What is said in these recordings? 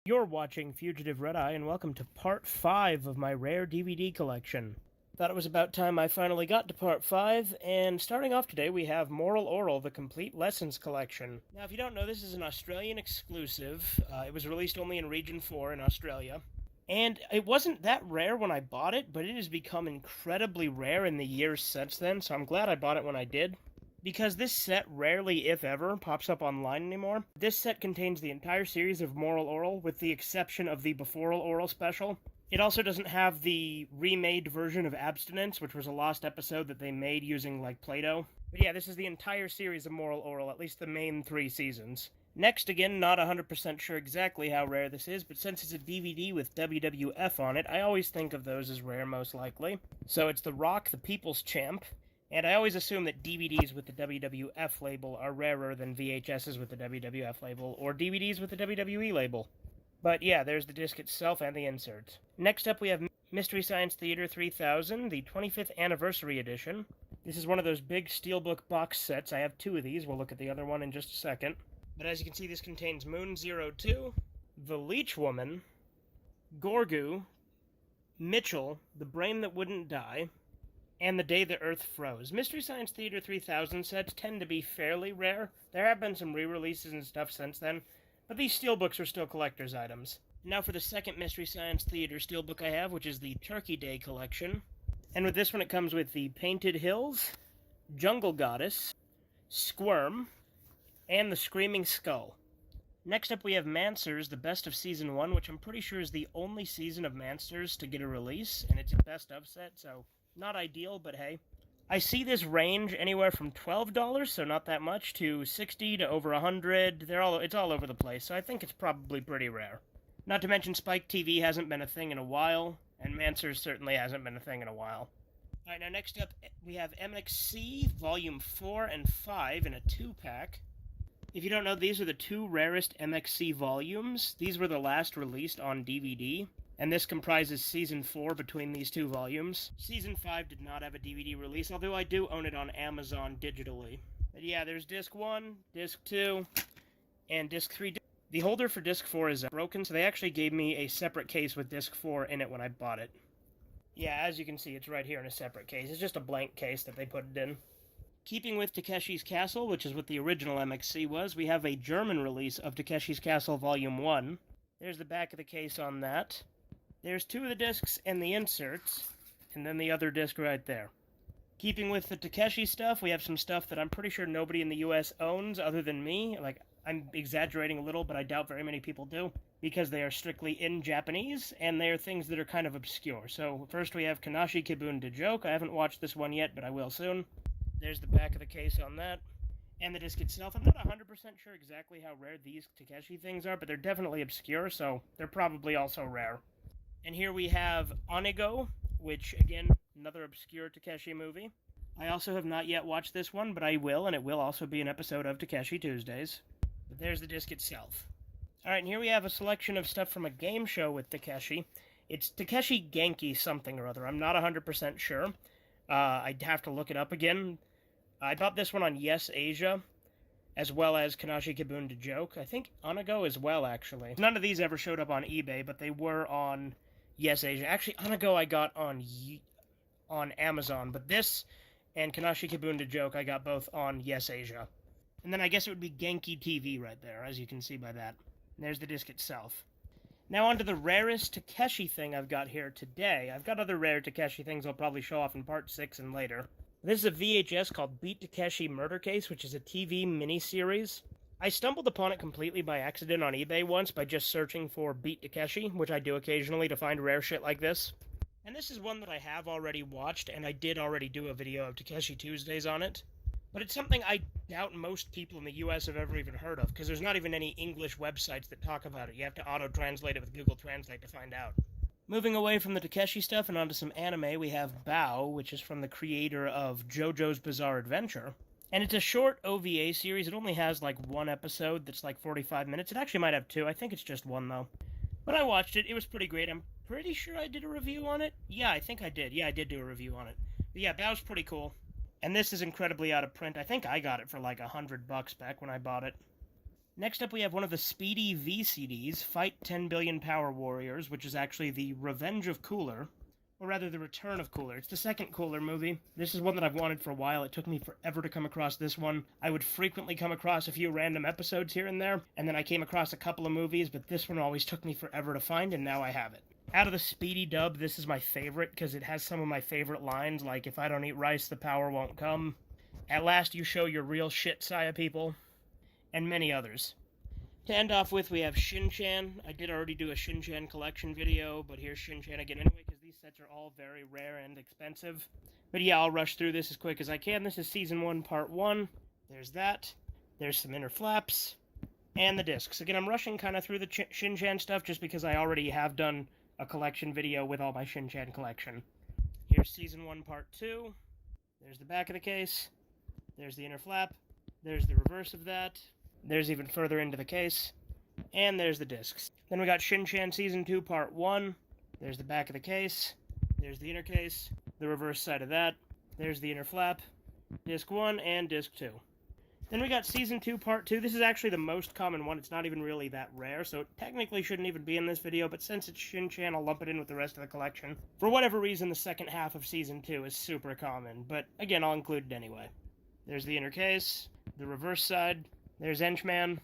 You're watching Fugitive Red Eye, and welcome to part 5 of my rare DVD collection. Thought it was about time I finally got to part 5, and starting off today we have Moral Orel, the Complete Lessons Collection. Now, if you don't know, this is an Australian exclusive. It was released only in Region 4 in Australia. And it wasn't that rare when I bought it, but it has become incredibly rare in the years since then, so I'm glad I bought it when I did. Because this set rarely, if ever, pops up online anymore. This set contains the entire series of Moral Orel, with the exception of the Beforal Orel special. It also doesn't have the remade version of Abstinence, which was a lost episode that they made using, like, Play-Doh. But yeah, this is the entire series of Moral Orel, at least the main 3 seasons. Next, again, not 100% sure exactly how rare this is, but since it's a DVD with WWF on it, I always think of those as rare, most likely. So it's The Rock, the People's Champ, and I always assume that DVDs with the WWF label are rarer than VHSs with the WWF label, or DVDs with the WWE label. But yeah, there's the disc itself and the insert. Next up we have Mystery Science Theater 3000, the 25th Anniversary Edition. This is one of those big steelbook box sets. I have 2 of these. We'll look at the other one in just a second. But as you can see, this contains Moon 02, The Leech Woman, Gorgu, Mitchell, The Brain That Wouldn't Die, and The Day the Earth Froze. Mystery Science Theater 3000 sets tend to be fairly rare. There have been some re-releases and stuff since then, but these steelbooks are still collector's items. Now for the second Mystery Science Theater steelbook I have, which is the Turkey Day collection. And with this one it comes with the Painted Hills, Jungle Goddess, Squirm, and the Screaming Skull. Next up we have Manswers, the Best of Season 1, which I'm pretty sure is the only season of Manswers to get a release, and it's a best of set, so not ideal, but hey. I see this range anywhere from $12, so not that much, to $60 to over $100. It's all over the place, so I think it's probably pretty rare. Not to mention Spike TV hasn't been a thing in a while, and Manswers certainly hasn't been a thing in a while. Alright, now next up we have MXC Volume 4 and 5 in a 2-pack. If you don't know, these are the 2 rarest MXC volumes. These were the last released on DVD, and this comprises Season 4 between these 2 volumes. Season 5 did not have a DVD release, although I do own it on Amazon digitally. But yeah, there's Disc 1, Disc 2, and Disc 3. The holder for Disc 4 is broken, so they actually gave me a separate case with Disc 4 in it when I bought it. Yeah, as you can see, it's right here in a separate case. It's just a blank case that they put it in. Keeping with Takeshi's Castle, which is what the original MXC was, we have a German release of Takeshi's Castle Volume 1. There's the back of the case on that. There's 2 of the discs and the inserts, and then the other disc right there. Keeping with the Takeshi stuff, we have some stuff that I'm pretty sure nobody in the US owns other than me. Like, I'm exaggerating a little, but I doubt very many people do, because they are strictly in Japanese, and they are things that are kind of obscure. So, first we have Kanashi Kibun de Joke. I haven't watched this one yet, but I will soon. There's the back of the case on that. And the disc itself. I'm not 100% sure exactly how rare these Takeshi things are, but they're definitely obscure, so they're probably also rare. And here we have Onigo, which, again, another obscure Takeshi movie. I also have not yet watched this one, but I will, and it will also be an episode of Takeshi Tuesdays. But there's the disc itself. Alright, and here we have a selection of stuff from a game show with Takeshi. It's Takeshi Genki something or other. I'm not 100% sure. I'd have to look it up again. I bought this one on Yes Asia, as well as Kanashi Kibun de Joke. I think Onigo as well, actually. None of these ever showed up on eBay, but they were on Yes Asia. Actually, Onigo I got on Amazon, but this and Kanashi Kibun de Joke I got both on Yes Asia. And then I guess it would be Genki TV right there, as you can see by that. And there's the disc itself. Now on to the rarest Takeshi thing I've got here today. I've got other rare Takeshi things I'll probably show off in part 6 and later. This is a VHS called Beat Takeshi Murder Case, which is a TV miniseries. I stumbled upon it completely by accident on eBay once by just searching for Beat Takeshi, which I do occasionally to find rare shit like this. And this is one that I have already watched, and I did already do a video of Takeshi Tuesdays on it. But it's something I doubt most people in the US have ever even heard of, because there's not even any English websites that talk about it. You have to auto-translate it with Google Translate to find out. Moving away from the Takeshi stuff and onto some anime, we have Bao, which is from the creator of JoJo's Bizarre Adventure. And it's a short OVA series. It only has like 1 episode that's like 45 minutes. It actually might have 2. I think it's just 1, though. But I watched it. It was pretty great. I'm pretty sure I did a review on it. Yeah, I think I did. Yeah, I did do a review on it. But yeah, Bao's pretty cool. And this is incredibly out of print. I think I got it for like $100 back when I bought it. Next up, we have one of the Speedy VCDs, Fight 10 Billion Power Warriors, which is actually the Revenge of Cooler, or rather the Return of Cooler. It's the second Cooler movie. This is one that I've wanted for a while. It took me forever to come across this one. I would frequently come across a few random episodes here and there, and then I came across a couple of movies, but this one always took me forever to find, and now I have it. Out of the Speedy dub, this is my favorite, because it has some of my favorite lines, like, "If I don't eat rice, the power won't come," "At last you show your real shit, Saya people," and many others. To end off with, we have Shin-Chan. I did already do a Shin-Chan collection video, but here's Shin-Chan again anyway, because these sets are all very rare and expensive. But yeah, I'll rush through this as quick as I can. This is Season 1, Part 1. There's that. There's some inner flaps. And the discs. Again, I'm rushing kind of through the Shin-Chan stuff, just because I already have done a collection video with all my Shin-Chan collection. Here's Season 1, Part 2. There's the back of the case. There's the inner flap. There's the reverse of that. There's even further into the case. And there's the discs. Then we got Shin-Chan Season 2, Part 1. There's the back of the case. There's the inner case. The reverse side of that. There's the inner flap. Disc 1 and Disc 2. Then we got Season 2, Part 2. This is actually the most common one. It's not even really that rare, so it technically shouldn't even be in this video, but since it's Shin-Chan, I'll lump it in with the rest of the collection. For whatever reason, the second half of Season 2 is super common, but again, I'll include it anyway. There's the inner case. The reverse side. There's Henchman,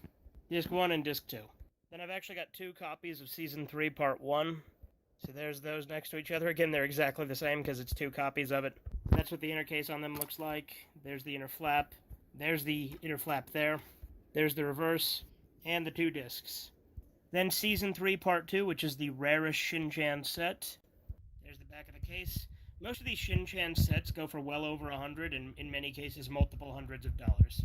Disc 1 and Disc 2. Then I've actually got 2 copies of Season 3, Part 1. So there's those next to each other. Again, they're exactly the same because it's 2 copies of it. That's what the inner case on them looks like. There's the inner flap. There's the inner flap there. There's the reverse. And the 2 discs. Then Season 3, Part 2, which is the rarest Shin-Chan set. There's the back of the case. Most of these Shin-Chan sets go for well over $100, and in many cases multiple hundreds of dollars.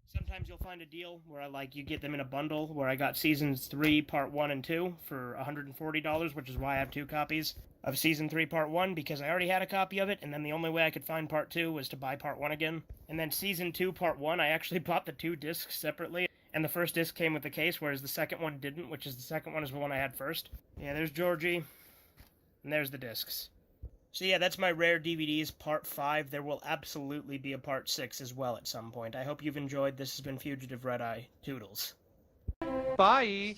Sometimes you'll find a deal where you get them in a bundle, where I got Seasons 3, Part 1 and 2 for $140, which is why I have 2 copies of Season 3, Part 1, because I already had a copy of it, and then the only way I could find Part 2 was to buy Part 1 again. And then Season 2, Part 1, I actually bought the 2 discs separately, and the first disc came with the case, whereas the second one didn't, which is the second one is the one I had first. Yeah, there's Georgie, and there's the discs. So yeah, that's my Rare DVDs Part 5. There will absolutely be a Part 6 as well at some point. I hope you've enjoyed. This has been Fugitive Red Eye. Toodles. Bye!